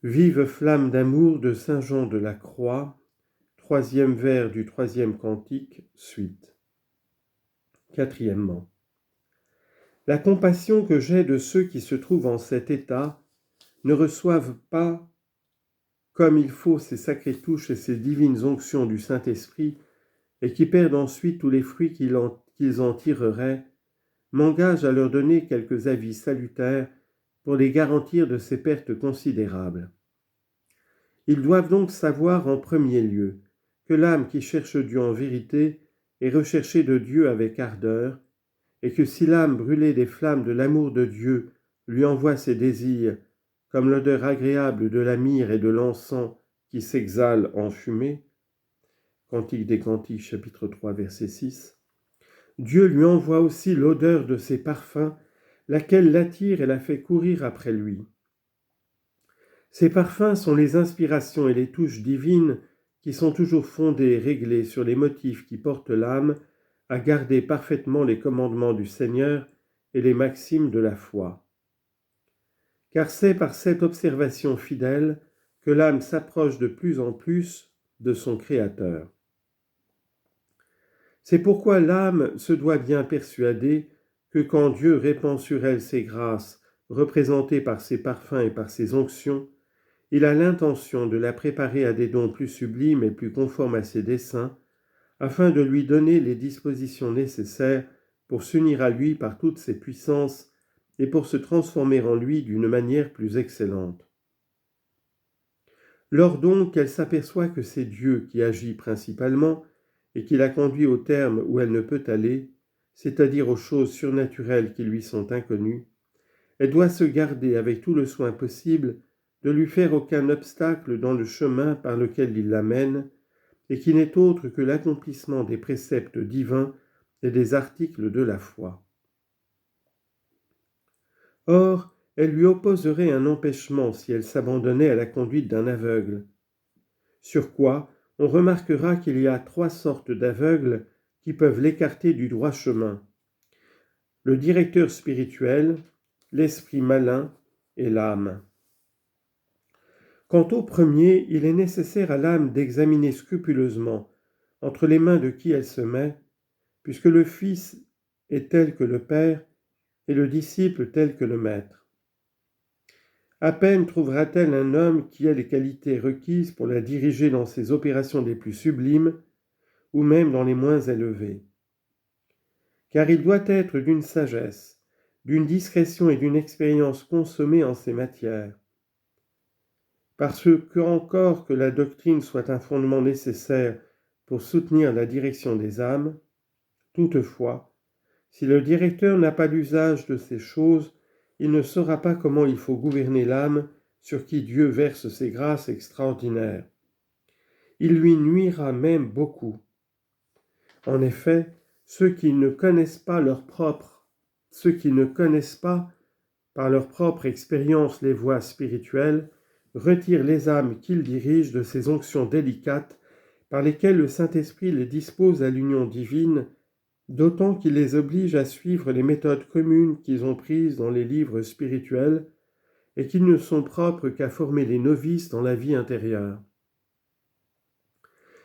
Vive flamme d'amour de saint Jean de la Croix, 3e vers du 3e cantique, suite. 4. La compassion que j'ai de ceux qui se trouvent en cet état ne reçoivent pas comme il faut ces sacrées touches et ces divines onctions du Saint-Esprit et qui perdent ensuite tous les fruits qu'ils en tireraient, m'engage à leur donner quelques avis salutaires pour les garantir de ces pertes considérables. Ils doivent donc savoir en premier lieu que l'âme qui cherche Dieu en vérité est recherchée de Dieu avec ardeur, et que si l'âme brûlée des flammes de l'amour de Dieu lui envoie ses désirs, comme l'odeur agréable de la myrrhe et de l'encens qui s'exhale en fumée, Cantique des Cantiques, chapitre 3, verset 6, Dieu lui envoie aussi l'odeur de ses parfums, laquelle l'attire et la fait courir après lui. Ces parfums sont les inspirations et les touches divines qui sont toujours fondées et réglées sur les motifs qui portent l'âme à garder parfaitement les commandements du Seigneur et les maximes de la foi. Car c'est par cette observation fidèle que l'âme s'approche de plus en plus de son Créateur. C'est pourquoi l'âme se doit bien persuader que quand Dieu répand sur elle ses grâces, représentées par ses parfums et par ses onctions, il a l'intention de la préparer à des dons plus sublimes et plus conformes à ses desseins, afin de lui donner les dispositions nécessaires pour s'unir à lui par toutes ses puissances et pour se transformer en lui d'une manière plus excellente. Lors donc qu'elle s'aperçoit que c'est Dieu qui agit principalement et qui la conduit au terme où elle ne peut aller, c'est-à-dire aux choses surnaturelles qui lui sont inconnues, elle doit se garder avec tout le soin possible de lui faire aucun obstacle dans le chemin par lequel il l'amène, et qui n'est autre que l'accomplissement des préceptes divins et des articles de la foi. Or, elle lui opposerait un empêchement si elle s'abandonnait à la conduite d'un aveugle. Sur quoi, on remarquera qu'il y a 3 sortes d'aveugles qui peuvent l'écarter du droit chemin. Le directeur spirituel, l'esprit malin et l'âme. Quant au premier, il est nécessaire à l'âme d'examiner scrupuleusement entre les mains de qui elle se met, puisque le Fils est tel que le Père et le disciple tel que le Maître. À peine trouvera-t-elle un homme qui ait les qualités requises pour la diriger dans ses opérations les plus sublimes, ou même dans les moins élevées. Car il doit être d'une sagesse, d'une discrétion et d'une expérience consommée en ces matières. Parce que encore que la doctrine soit un fondement nécessaire pour soutenir la direction des âmes, toutefois, si le directeur n'a pas l'usage de ces choses, il ne saura pas comment il faut gouverner l'âme sur qui Dieu verse ses grâces extraordinaires. Il lui nuira même beaucoup. En effet, ceux qui ne connaissent pas par leur propre expérience les voies spirituelles, retirent les âmes qu'ils dirigent de ces onctions délicates par lesquelles le Saint-Esprit les dispose à l'union divine, d'autant qu'il les oblige à suivre les méthodes communes qu'ils ont prises dans les livres spirituels et qui ne sont propres qu'à former les novices dans la vie intérieure.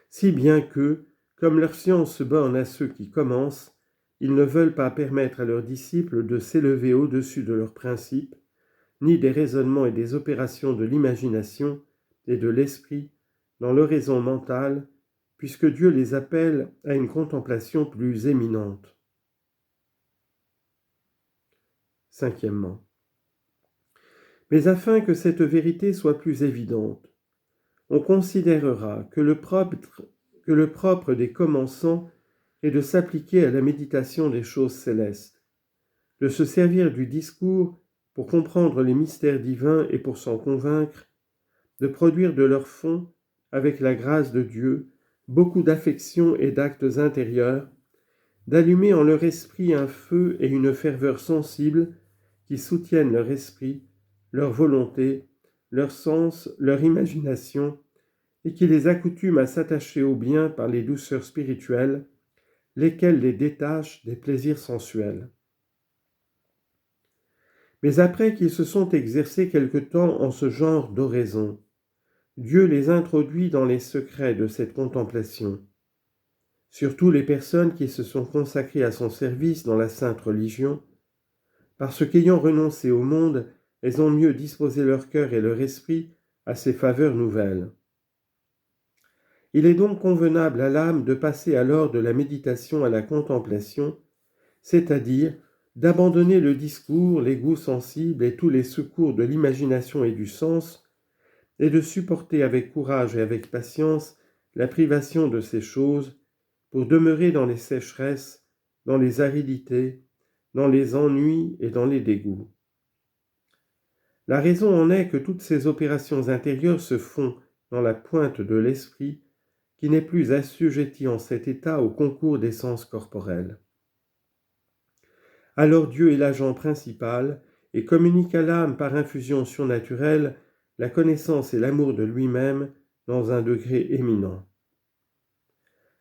Si bien que, comme leur science se borne à ceux qui commencent, ils ne veulent pas permettre à leurs disciples de s'élever au-dessus de leurs principes, ni des raisonnements et des opérations de l'imagination et de l'esprit dans l'oraison mentale, puisque Dieu les appelle à une contemplation plus éminente. 5. Mais afin que cette vérité soit plus évidente, on considérera que le propre des commençants est de s'appliquer à la méditation des choses célestes, de se servir du discours pour comprendre les mystères divins et pour s'en convaincre, de produire de leur fond, avec la grâce de Dieu, beaucoup d'affections et d'actes intérieurs, d'allumer en leur esprit un feu et une ferveur sensible qui soutiennent leur esprit, leur volonté, leur sens, leur imagination, et qui les accoutument à s'attacher au bien par les douceurs spirituelles, lesquelles les détachent des plaisirs sensuels. Mais après qu'ils se sont exercés quelque temps en ce genre d'oraison, Dieu les introduit dans les secrets de cette contemplation. Surtout les personnes qui se sont consacrées à son service dans la sainte religion, parce qu'ayant renoncé au monde, elles ont mieux disposé leur cœur et leur esprit à ces faveurs nouvelles. Il est donc convenable à l'âme de passer alors de la méditation à la contemplation, c'est-à-dire d'abandonner le discours, les goûts sensibles et tous les secours de l'imagination et du sens, et de supporter avec courage et avec patience la privation de ces choses pour demeurer dans les sécheresses, dans les aridités, dans les ennuis et dans les dégoûts. La raison en est que toutes ces opérations intérieures se font dans la pointe de l'esprit qui n'est plus assujetti en cet état au concours des sens corporels. Alors Dieu est l'agent principal et communique à l'âme par infusion surnaturelle la connaissance et l'amour de lui-même dans un degré éminent.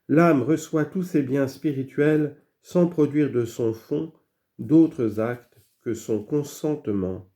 L'âme reçoit tous ses biens spirituels sans produire de son fond d'autres actes que son consentement.